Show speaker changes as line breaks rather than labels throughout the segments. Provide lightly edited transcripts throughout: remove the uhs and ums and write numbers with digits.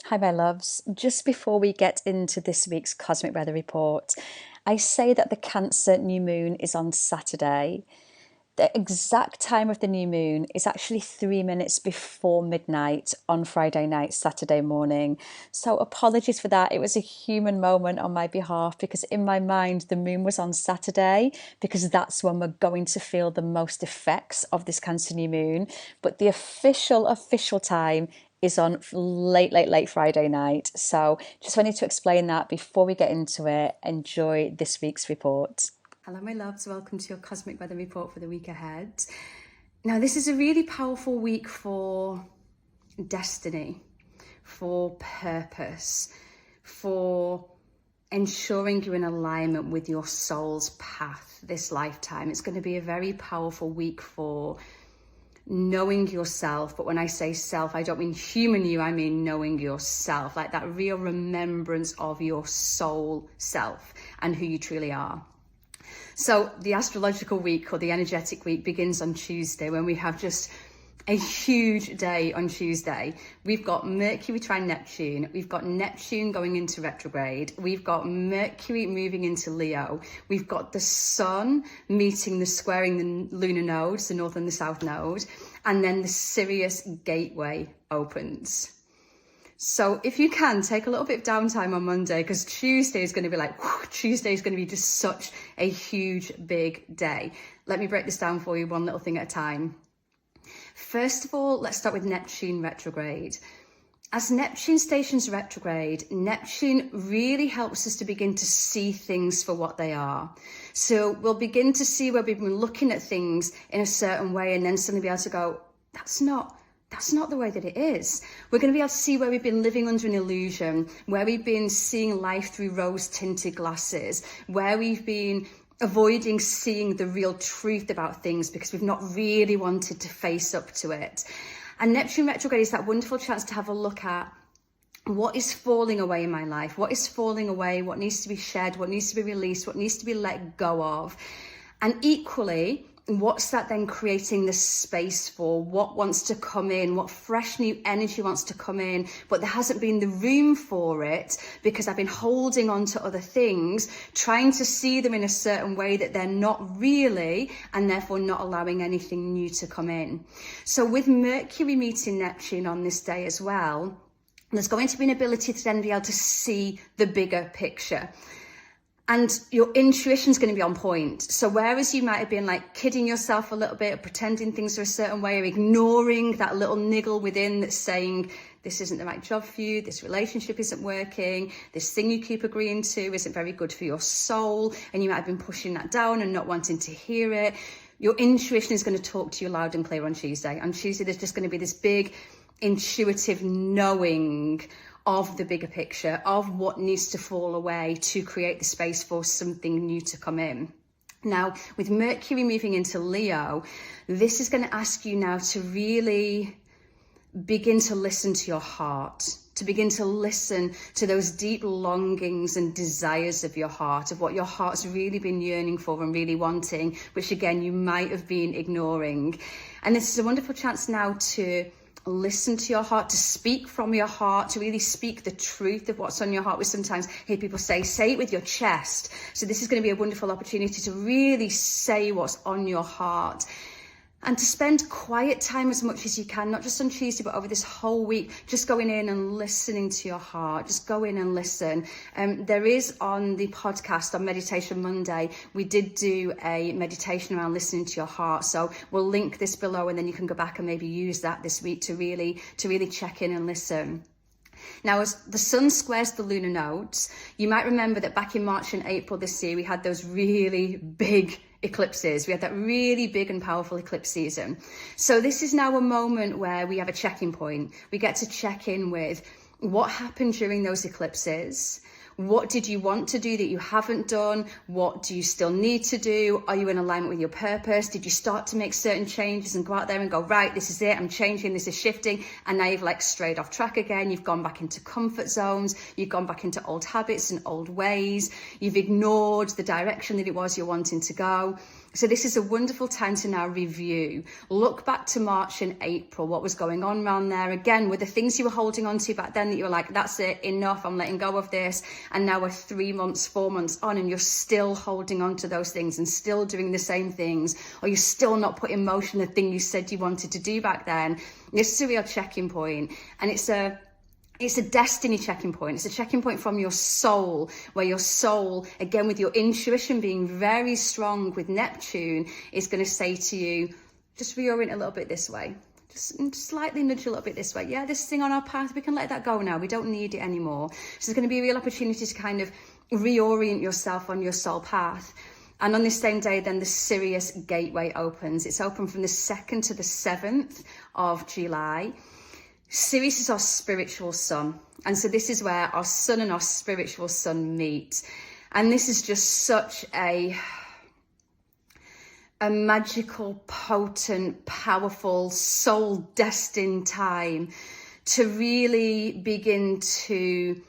Hi, my loves. Just before we get into this week's Cosmic Weather Report, I say that the Cancer new moon is on Saturday. The exact time of the new moon is actually 3 minutes before midnight on Friday night, Saturday morning. So apologies for that. It was a human moment on my behalf because in my mind, the moon was on Saturday because that's when we're going to feel the most effects of this Cancer new moon. But the official time is on late Friday night. So just wanted to explain that before we get into it. Enjoy this week's report.
Hello, my loves. Welcome to your Cosmic Weather Report for the week ahead. Now, this is a really powerful week for destiny, for purpose, for ensuring you're in alignment with your soul's path this lifetime. It's going to be a very powerful week for knowing yourself. But when I say self, I don't mean human you, I mean knowing yourself, like that real remembrance of your soul self and who you truly are. So the astrological week or the energetic week begins on Tuesday when we have just a huge day on Tuesday. We've got Mercury trine Neptune. We've got Neptune going into retrograde. We've got Mercury moving into Leo. We've got the Sun squaring the lunar nodes, the North and the South node. And then the Sirius gateway opens. So if you can, take a little bit of downtime on Monday because Tuesday is going to be Tuesday is going to be just such a huge, big day. Let me break this down for you one little thing at a time. First of all, let's start with Neptune retrograde. As Neptune stations retrograde, Neptune really helps us to begin to see things for what they are. So we'll begin to see where we've been looking at things in a certain way and then suddenly be able to go, that's not the way that it is. We're going to be able to see where we've been living under an illusion, where we've been seeing life through rose-tinted glasses, where we've been avoiding seeing the real truth about things because we've not really wanted to face up to it. And Neptune retrograde is that wonderful chance to have a look at what is falling away in my life, what is falling away, what needs to be shed, what needs to be released, what needs to be let go of. And equally, what's that then creating the space for? What wants to come in? What fresh new energy wants to come in? But there hasn't been the room for it because I've been holding on to other things, trying to see them in a certain way that they're not really, and therefore not allowing anything new to come in. So with Mercury meeting Neptune on this day as well, there's going to be an ability to then be able to see the bigger picture. And your intuition's going to be on point. So whereas you might have been like kidding yourself a little bit, or pretending things are a certain way, or ignoring that little niggle within that's saying, this isn't the right job for you, this relationship isn't working, this thing you keep agreeing to isn't very good for your soul, and you might have been pushing that down and not wanting to hear it, your intuition is going to talk to you loud and clear on Tuesday. On Tuesday, there's just going to be this big intuitive knowing of the bigger picture, of what needs to fall away to create the space for something new to come in. Now, with Mercury moving into Leo, this is going to ask you now to really begin to listen to your heart, to begin to listen to those deep longings and desires of your heart, of what your heart's really been yearning for and really wanting, which again, you might have been ignoring. And this is a wonderful chance now to listen to your heart, to speak from your heart, to really speak the truth of what's on your heart. We sometimes hear people say it with your chest. So this is going to be a wonderful opportunity to really say what's on your heart and to spend quiet time as much as you can, not just on Tuesday, but over this whole week, just going in and listening to your heart. Just go in and listen. There is on the podcast on Meditation Monday, we did do a meditation around listening to your heart. So we'll link this below and then you can go back and maybe use that this week to really check in and listen. Now, as the Sun squares the lunar nodes, you might remember that back in March and April this year, we had those really big eclipses. We had that really big and powerful eclipse season. So this is now a moment where we have a check-in point. We get to check in with what happened during those eclipses. What did you want to do that you haven't done? What do you still need to do? Are you in alignment with your purpose? Did you start to make certain changes and go out there and go, right, this is it, I'm changing, this is shifting, and now you've like strayed off track again. You've gone back into comfort zones. You've gone back into old habits and old ways. You've ignored the direction that it was you're wanting to go. So this is a wonderful time to now review. Look back to March and April, what was going on around there. Again, with the things you were holding on to back then that you were like, that's it, enough, I'm letting go of this. And now we're 3 months, 4 months on, and you're still holding on to those things and still doing the same things, or you're still not putting in motion the thing you said you wanted to do back then. This is a real checking point, and it's a destiny checking point. It's a checking point from your soul, where your soul, again, with your intuition being very strong with Neptune, is going to say to you, just reorient a little bit this way. Just slightly nudge a little bit this way. Yeah, this thing on our path, we can let that go now. We don't need it anymore. So there's going to be a real opportunity to kind of reorient yourself on your soul path. And on this same day, then the Sirius gateway opens. It's open from the 2nd to the 7th of July. Sirius is our spiritual sun. And so this is where our sun and our spiritual sun meet. And this is just such a magical, potent, powerful, soul destined time to really begin to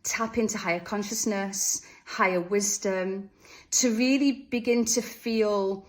tap into higher consciousness, higher wisdom, to really begin to feel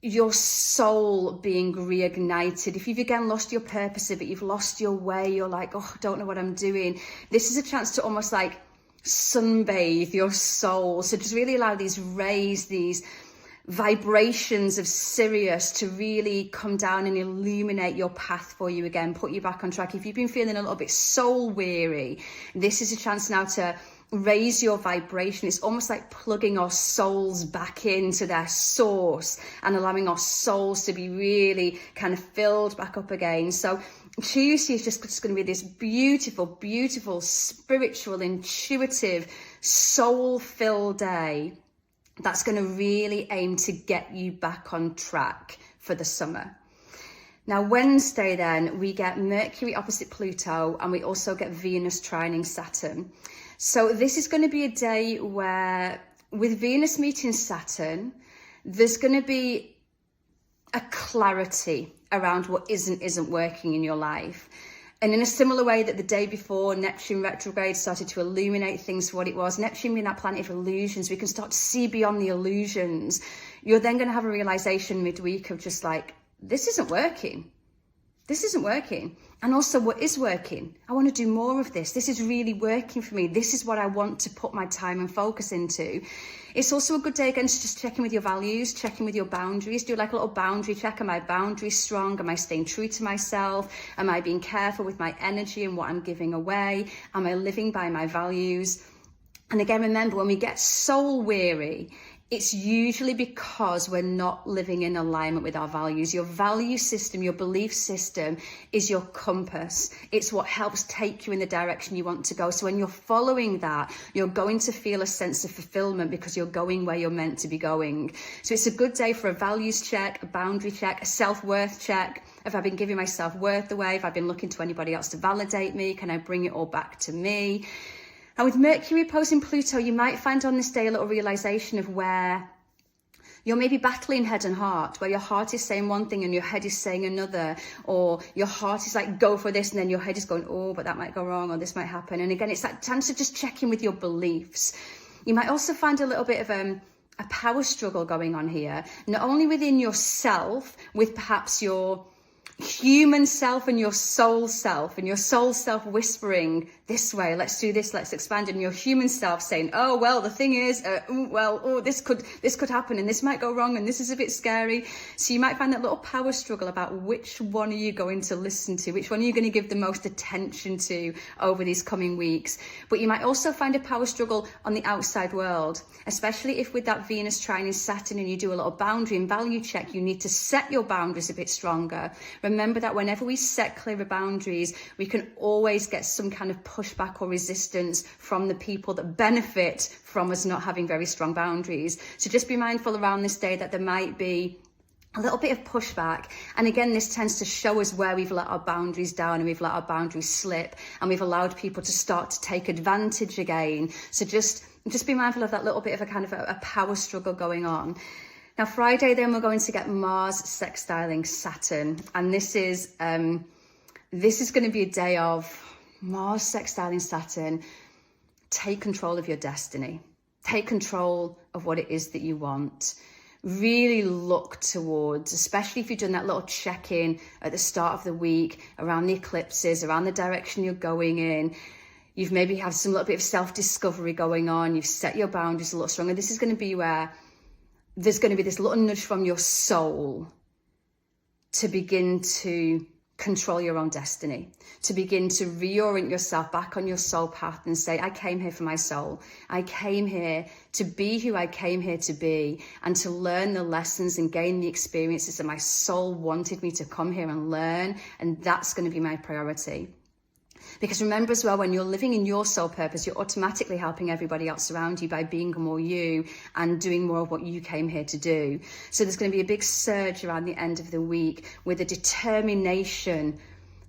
your soul being reignited. If you've again lost your purpose of it, you've lost your way, you're like, oh, I don't know what I'm doing. This is a chance to almost like sunbathe your soul. So just really allow these rays, these vibrations of Sirius to really come down and illuminate your path for you again, put you back on track. If you've been feeling a little bit soul weary, this is a chance now to raise your vibration. It's almost like plugging our souls back into their source and allowing our souls to be really kind of filled back up again. So Tuesday is just going to be this beautiful, beautiful, spiritual, intuitive, soul-filled day that's going to really aim to get you back on track for the summer. Now, Wednesday, then, we get Mercury opposite Pluto, and we also get Venus trining Saturn. So this is going to be a day where, with Venus meeting Saturn, there's going to be a clarity around what isn't working in your life. And in a similar way that the day before Neptune retrograde started to illuminate things for what it was, Neptune being that planet of illusions, we can start to see beyond the illusions. You're then going to have a realization midweek of just like, this isn't working. This isn't working. And also, what is working? I want to do more of this. This is really working for me. This is what I want to put my time and focus into. It's also a good day again to just check in with your values, check in with your boundaries. Do like a little boundary check. Are my boundaries strong? Am I staying true to myself? Am I being careful with my energy and what I'm giving away? Am I living by my values? And again, remember, when we get soul weary, it's usually because we're not living in alignment with our values. Your value system, your belief system is your compass. It's what helps take you in the direction you want to go. So when you're following that, you're going to feel a sense of fulfillment because you're going where you're meant to be going. So it's a good day for a values check, a boundary check, a self-worth check. Have I been giving my self-worth away? Have I been looking to anybody else to validate me? Can I bring it all back to me? And with Mercury opposing Pluto, you might find on this day a little realization of where you're maybe battling head and heart, where your heart is saying one thing and your head is saying another, or your heart is like, go for this, and then your head is going, oh, but that might go wrong, or this might happen. And again, it's that chance to just check in with your beliefs. You might also find a little bit of a power struggle going on here, not only within yourself, with perhaps your human self and your soul self whispering this way, let's do this, let's expand, and your human self saying, oh well, the thing is, this could happen, and this might go wrong, and this is a bit scary. So you might find that little power struggle about which one are you going to listen to, which one are you going to give the most attention to over these coming weeks. But you might also find a power struggle on the outside world, especially if with that Venus trining Saturn and you do a little boundary and value check, you need to set your boundaries a bit stronger. Remember that whenever we set clearer boundaries, we can always get some kind of pushback or resistance from the people that benefit from us not having very strong boundaries. So just be mindful around this day that there might be a little bit of pushback. And again, this tends to show us where we've let our boundaries down and we've let our boundaries slip, and we've allowed people to start to take advantage again. So just be mindful of that little bit of a kind of a power struggle going on. Now, Friday, then we're going to get Mars sextiling Saturn. And this is going to be a day of Mars sextiling Saturn. Take control of your destiny. Take control of what it is that you want. really look towards, especially if you've done that little check-in at the start of the week around the eclipses, around the direction you're going in. You've maybe had some little bit of self-discovery going on. You've set your boundaries a little stronger. This is going to be where there's going to be this little nudge from your soul to begin to control your own destiny, to begin to reorient yourself back on your soul path and say, I came here for my soul. I came here to be who I came here to be, and to learn the lessons and gain the experiences that my soul wanted me to come here and learn. And that's going to be my priority. Because remember as well, when you're living in your soul purpose, you're automatically helping everybody else around you by being more you and doing more of what you came here to do. So there's going to be a big surge around the end of the week with a determination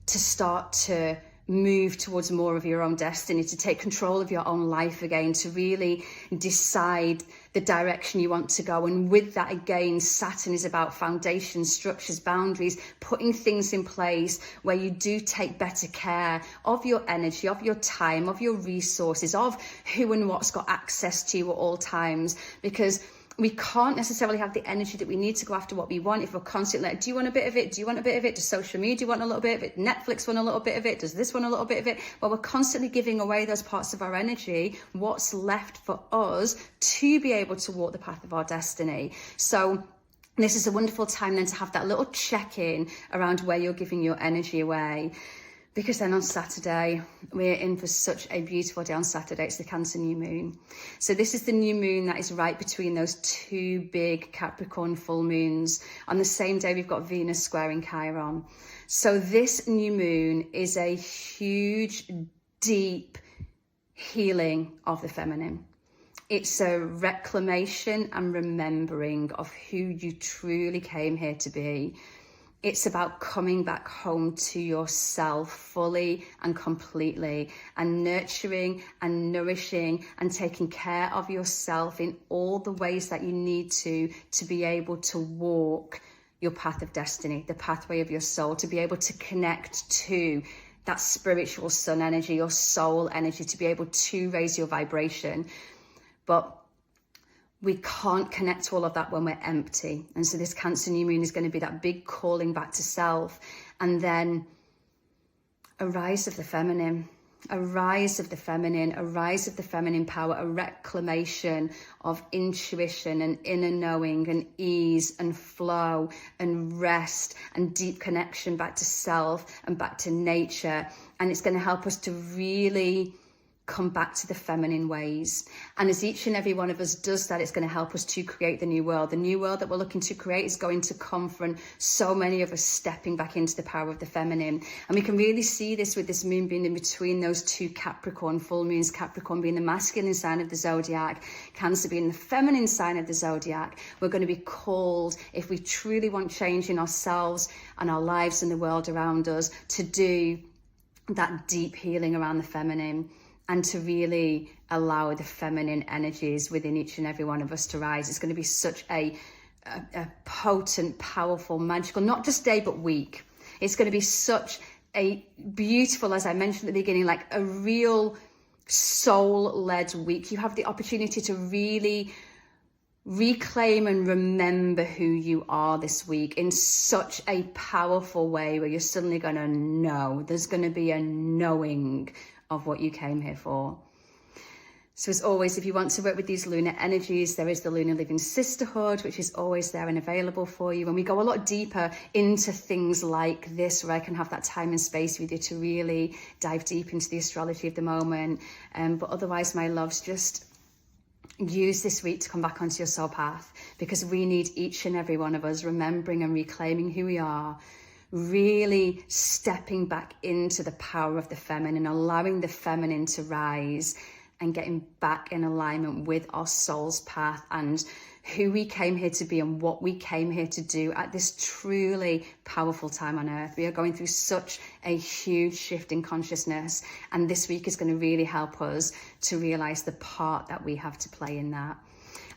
to start to move towards more of your own destiny, to take control of your own life again, to really decide the direction you want to go. And with that, again, Saturn is about foundations, structures, boundaries, putting things in place where you do take better care of your energy, of your time, of your resources, of who and what's got access to you at all times. Because we can't necessarily have the energy that we need to go after what we want if we're constantly like, do you want a bit of it? Do you want a bit of it? Does social media want a little bit of it? Netflix want a little bit of it? Does this want a little bit of it? Well, we're constantly giving away those parts of our energy. What's left for us to be able to walk the path of our destiny? So this is a wonderful time then to have that little check-in around where you're giving your energy away. Because then on Saturday, we're in for such a beautiful day on Saturday. It's the Cancer new moon. So this is the new moon that is right between those two big Capricorn full moons. On the same day, we've got Venus squaring Chiron. So this new moon is a huge, deep healing of the feminine. It's a reclamation and remembering of who you truly came here to be. It's about coming back home to yourself fully and completely, and nurturing and nourishing and taking care of yourself in all the ways that you need to be able to walk your path of destiny, the pathway of your soul, to be able to connect to that spiritual sun energy, your soul energy, to be able to raise your vibration. But we can't connect to all of that when we're empty. And so this Cancer new moon is going to be that big calling back to self, and then a rise of the feminine, a rise of the feminine, a rise of the feminine power, a reclamation of intuition and inner knowing and ease and flow and rest and deep connection back to self and back to nature. And it's going to help us to really come back to the feminine ways. And as each and every one of us does that, it's going to help us to create the new world. The new world that we're looking to create is going to come from so many of us stepping back into the power of the feminine. And we can really see this with this moon being in between those two Capricorn full moons, Capricorn being the masculine sign of the zodiac, Cancer being the feminine sign of the zodiac. We're going to be called, if we truly want change in ourselves and our lives and the world around us, to do that deep healing around the feminine, and to really allow the feminine energies within each and every one of us to rise. It's going to be such a potent, powerful, magical, not just day, but week. It's going to be such a beautiful, as I mentioned at the beginning, like a real soul-led week. You have the opportunity to really reclaim and remember who you are this week in such a powerful way, where you're suddenly going to know. There's going to be a knowing of what you came here for. So as always, if you want to work with these lunar energies, there is the Lunar Living Sisterhood, which is always there and available for you. And we go a lot deeper into things like this, where I can have that time and space with you to really dive deep into the astrology of the moment. But otherwise, my loves, just use this week to come back onto your soul path, because we need each and every one of us remembering and reclaiming who we are, really stepping back into the power of the feminine, allowing the feminine to rise, and getting back in alignment with our soul's path and who we came here to be and what we came here to do at this truly powerful time on earth. We are going through such a huge shift in consciousness, and this week is going to really help us to realize the part that we have to play in that.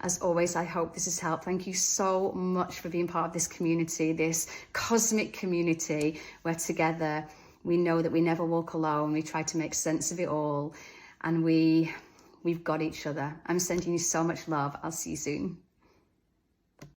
As always, I hope this has helped. Thank you so much for being part of this community, this cosmic community, where together we know that we never walk alone. We try to make sense of it all, and we've got each other. I'm sending you so much love. I'll see you soon.